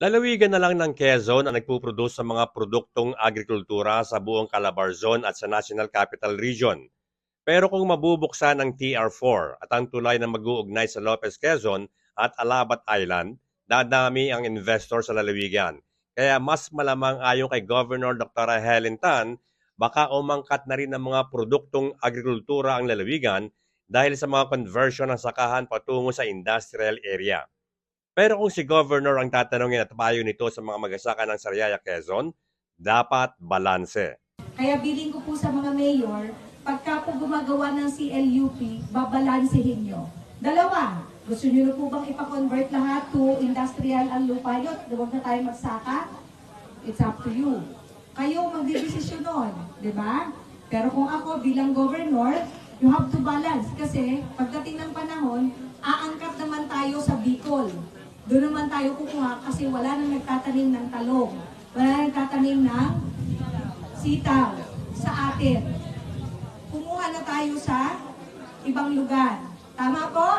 Lalawigan na lang ng Quezon ang nagpuproduce sa mga produktong agrikultura sa buong Calabar Zone at sa National Capital Region. Pero kung mabubuksan ang TR4 at ang tulay na mag-uugnay sa Lopez Quezon at Alabat Island, dadami ang investor sa lalawigan. Kaya mas malamang ayon kay Governor Dr. Helen Tan, baka umangkat na rin ang mga produktong agrikultura ang lalawigan dahil sa mga conversion ng sakahan patungo sa industrial area. Pero kung si Governor ang tatanungin at payo nito sa mga magasaka ng Sariaya, Quezon, dapat balanse. Kaya bilin ko po sa mga mayor, pagka po gumagawa ng CLUP, babalansehin nyo. Dalawa, gusto nyo na po bang ipa-convert lahat to industrial ang lupa yun? Huwag na tayo magsaka? It's up to you. Kayo magdidesisyon nun, di ba? Pero kung ako bilang governor, you have to balance. Kasi pagdating ng panahon, aangkat naman tayo sa Bicol. Doon naman tayo kukuha kasi wala nang nagtatanim ng talong. Wala nang nagtatanim ng sitaw sa atin. Kumuha na tayo sa ibang lugar. Tama po?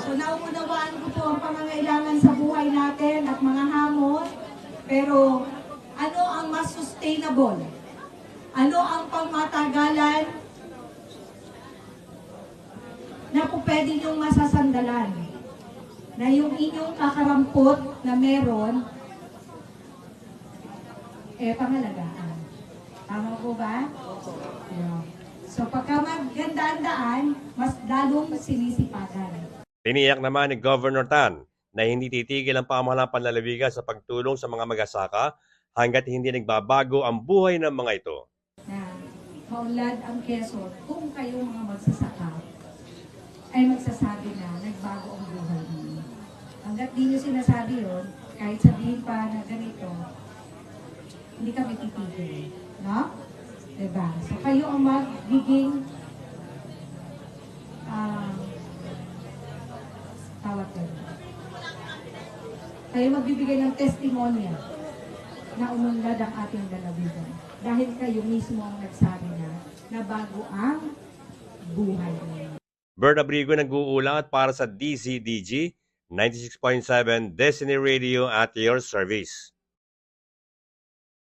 So nauunawaan ko po ang pangangailangan sa buhay natin at mga hamon. Pero ano ang mas sustainable? Ano ang pangmatagalan na po pwede niyong masasandalan? Na yung inyong kakarampot na meron, pangalagaan. Tama po ba? Yeah. So pagka magandaan-daan, mas lalong sinisipagan. Tiniyak naman ni Governor Tan na hindi titigil ang pamahalaan panlalawigan sa pagtulong sa mga magasaka hanggat hindi nagbabago ang buhay ng mga ito. Na maunlad ang Quezon kung kayo mga magsasaka ay magsasabi na nagbago ang buhay ninyo. Hanggat di nyo sinasabi yun, kahit sabihin pa na ganito, hindi kami titigil. No? Diba? So kayo ang magiging tawag yun. Kayo magbibigay ng testimonya na umunlad ang ating lalawigan. Dahil kayo mismo ang nagsabi na bago ang buhay niyo. Bert Abrigo nag-uulat para sa DZDG 96.7 Destiny Radio at your service.